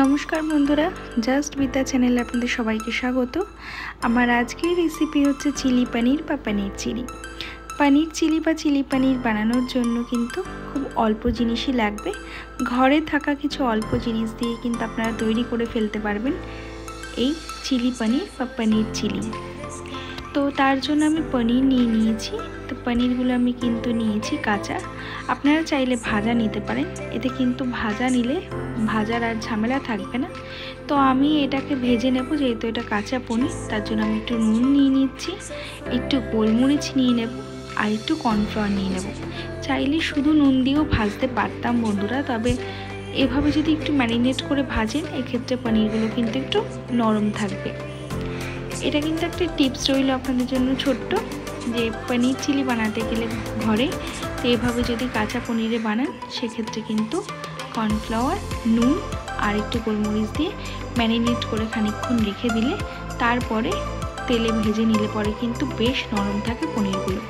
নমস্কার বন্ধুরা, জাস্ট বিদ্যা চ্যানেলে আপনাদের সবাইকে স্বাগত। আমার আজকের রেসিপি হচ্ছে চিলি পনির বা পনির চিলি। পনির চিলি বা চিলি পনির বানানোর জন্য কিন্তু খুব অল্প জিনিসই লাগবে। ঘরে থাকা কিছু অল্প জিনিস দিয়ে কিন্তু আপনারা তৈরি করে ফেলতে পারবেন এই চিলি পনির বা পনির চিলি। তো তার জন্য আমি পনির নিয়েছি। তো পনিরগুলো আমি কিন্তু নিয়েছি কাঁচা। আপনারা চাইলে ভাজা নিতে পারেন, এতে কিন্তু ভাজা নিলে ভাজার আর ঝামেলা থাকবে না। তো আমি এটাকে ভেজে নেব, যেহেতু এটা কাঁচা পনির। তার জন্য আমি একটু নুন নিয়ে নিচ্ছি, একটু গোলমরিচ নিয়ে নেব আর একটু কর্নফ্লাওয়ার নিয়ে নেব। চাইলে শুধু নুন দিয়েও ভাজতে পারতাম বন্ধুরা, তবে এভাবে যদি একটু ম্যারিনেট করে ভাজেন এক্ষেত্রে পনিরগুলো কিন্তু একটু নরম থাকবে। এটা কিন্তু একটা টিপস রইল আপনাদের জন্য ছোট্ট, যে পনির চিলি বানাতে গেলে ঘরে তো এভাবে যদি কাঁচা পনিরে বানান সেক্ষেত্রে কিন্তু কর্নফ্লাওয়ার, নুন আর একটু গোলমরিচ দিয়ে ম্যারিনেট করে খানিকক্ষণ রেখে দিলে তারপরে তেলে ভেজে নিলে পরে কিন্তু বেশ নরম থাকে পনিরগুলো।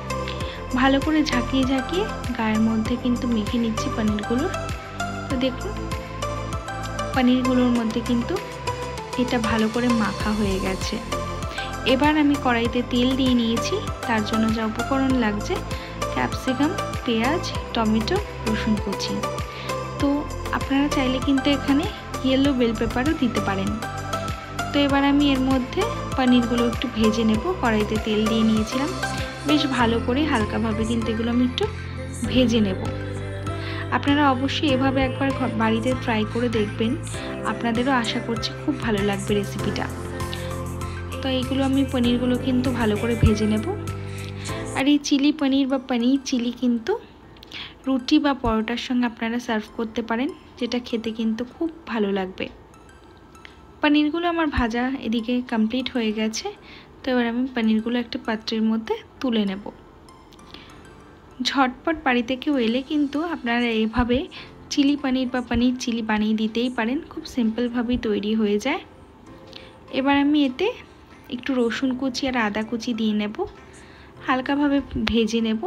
ভালো করে ঝাঁকিয়ে ঝাঁকিয়ে গায়ের মধ্যে কিন্তু মেখে নিচ্ছি পনিরগুলোর। তো দেখুন পনিরগুলোর মধ্যে কিন্তু এটা ভালো করে মাখা হয়ে গেছে। এবার আমি কড়াইতে তেল দিয়ে নিয়েছি। তার জন্য যা উপকরণ লাগছে ক্যাপসিকাম, পেঁয়াজ, টমেটো, রসুন কুচি। তো আপনারা চাইলে কিন্তু এখানে ইয়েলো বেল পেপারও দিতে পারেন। তো এবার আমি এর মধ্যে পনিরগুলো একটু ভেজে নেব। কড়াইতে তেল দিয়ে নিয়েছিলাম, বেশ ভালো করে হালকাভাবে কিন্তু এগুলো আমি একটু ভেজে নেব। আপনারা অবশ্যই এভাবে একবার বাড়িতে ট্রাই করে দেখবেন, আপনাদেরও আশা করছি খুব ভালো লাগবে রেসিপিটা। তো এইগুলো আমি পনিরগুলো কিন্তু ভালো করে ভেজে নেব। আর এই চিলি পনির বা পনির চিলি কিন্তু রুটি বা পরোটার সঙ্গে আপনারা সার্ভ করতে পারেন, যেটা খেতে কিন্তু খুব ভালো লাগবে। পনিরগুলো আমার ভাজা এদিকে কমপ্লিট হয়ে গেছে। তো এবার আমি পনিরগুলো একটা পাত্রের মধ্যে তুলে নেব। ঝটপট বাড়িতে কেউ এলে কিন্তু আপনারা এইভাবে চিলি পনির বা পনির চিলি বানিয়ে দিতেই পারেন, খুব সিম্পলভাবেই তৈরি হয়ে যায়। এবার আমি এতে একটু রসুন কুচি আর আদা কুচি দিয়ে নেব, হালকাভাবে ভেজে নেব।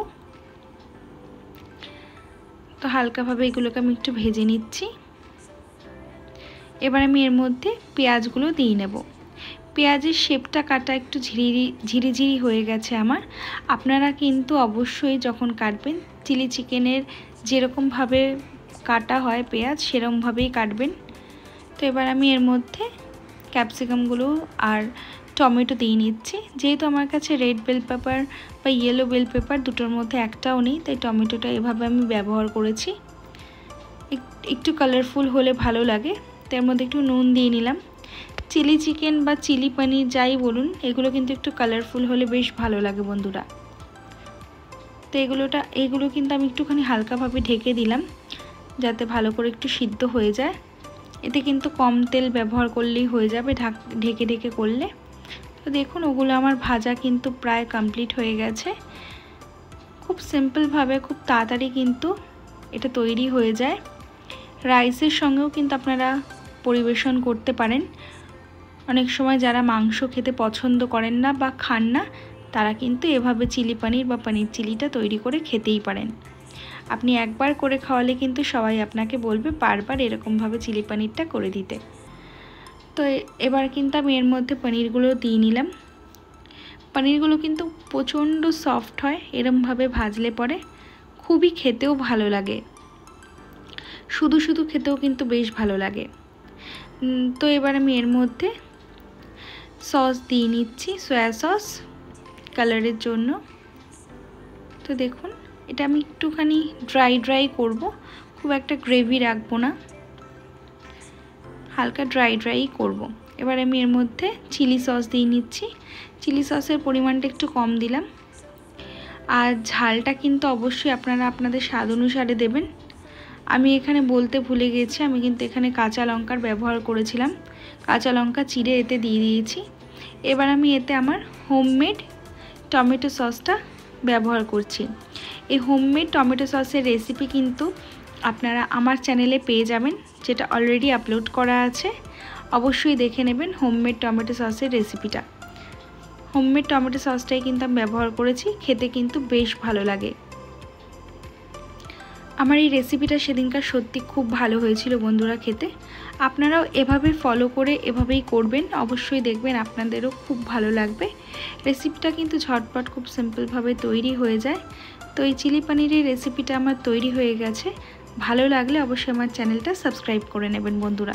তো হালকাভাবে এগুলোকে আমি একটু ভেজে নিচ্ছি। এবার আমি এর মধ্যে পেঁয়াজগুলো দিয়ে নেব। পেঁয়াজের শেপটা কাটা একটু ঝিরিঝিরি হয়ে গেছে আমার। আপনারা কিন্তু অবশ্যই যখন কাটবেন চিলি চিকেনের যেরকমভাবে কাটা হয় পেঁয়াজ সেরকমভাবেই কাটবেন। তো এবার আমি এর মধ্যে ক্যাপসিকামগুলো আর টমেটো দিয়ে নিচ্ছি। যেহেতু আমার কাছে রেড বেল পেপার বা ইয়েলো বেল পেপার দুটোর মধ্যে একটাও নেই, তাই টমেটোটা এভাবে আমি ব্যবহার করেছি। একটু কালারফুল হলে ভালো লাগে। তার মধ্যে একটু নুন দিয়ে নিলাম। চিলি চিকেন বা চিলি পনির যাই বলুন, এগুলো কিন্তু একটু কালারফুল হলে বেশ ভালো লাগে বন্ধুরা। তো এগুলো কিন্তু আমি একটুখানি হালকাভাবে ঢেকে দিলাম, যাতে ভালো করে একটু সিদ্ধ হয়ে যায়। এতে কিন্তু কম তেল ব্যবহার করলেই হয়ে যাবে ঢেকে ঢেকে করলে। তো দেখুন ওগুলো আমার ভাজা কিন্তু প্রায় কমপ্লিট হয়ে গেছে। খুব সিম্পলভাবে খুব তাড়াতাড়ি কিন্তু এটা তৈরি হয়ে যায়। রাইসের সঙ্গেও কিন্তু আপনারা পরিবেশন করতে পারেন। অনেক সময় যারা মাংস খেতে পছন্দ করেন না বা খান না, তারা কিন্তু এভাবে চিলি পনির বা পনির চিলিটা তৈরি করে খেতেই পারেন। আপনি একবার করে খাওয়ালে কিন্তু সবাই আপনাকে বলবে বারবার এরকমভাবে চিলি পনিরটা করে দিতে। তো এবার কিন্তু আমি এর মধ্যে পনিরগুলো দিয়ে নিলাম। পনিরগুলো কিন্তু প্রচণ্ড সফট হয় এরমভাবে ভাজলে পরে, খুবই খেতেও ভালো লাগে। শুধু শুধু খেতেও কিন্তু বেশ ভালো লাগে। তো এবার আমি এর মধ্যে সস দিয়ে নিচ্ছি, সয়া সস কালারের জন্য। তো দেখুন এটা আমি একটুখানি ড্রাই করব, খুব একটা গ্রেভি রাখবো না, হালকা ড্রাই করব। এবার আমি এর মধ্যে চিলি সস দিয়ে নিচ্ছি। চিলি সসের পরিমাণটা একটু কম দিলাম। আর ঝালটা কিন্তু অবশ্যই আপনারা আপনাদের স্বাদ অনুসারে দেবেন। আমি এখানে বলতে ভুলে গেছি, আমি কিন্তু এখানে কাঁচা লঙ্কার ব্যবহার করেছিলাম। কাঁচা লঙ্কা চিড়ে এতে দিয়ে দিয়েছি। এবার আমি এতে আমার হোমমেড টমেটো সসটা ব্যবহার করছি। এই হোমমেড টমেটো সসের রেসিপি কিন্তু আপনারা আমার চ্যানেলে পেয়ে যাবেন, যেটা অলরেডি আপলোড করা আছে। অবশ্যই দেখে নেবেন হোমমেড টমেটো সসের রেসিপিটা। হোমমেড টমেটো সসটাই কিন্তু আমি ব্যবহার করেছি, খেতে কিন্তু বেশ ভালো লাগে। আমার এই রেসিপিটা সেদিনকার সত্যি খুব ভালো হয়েছিল বন্ধুরা খেতে। আপনারাও এভাবে ফলো করে এভাবেই করবেন, অবশ্যই দেখবেন আপনাদেরও খুব ভালো লাগবে। রেসিপিটা কিন্তু ঝটপট খুব সিম্পলভাবে তৈরি হয়ে যায়। তো এই চিলি পনিরের রেসিপিটা আমার তৈরি হয়ে গেছে। ভালো লাগলে অবশ্যই আমার চ্যানেলটা সাবস্ক্রাইব করে নেবেন বন্ধুরা।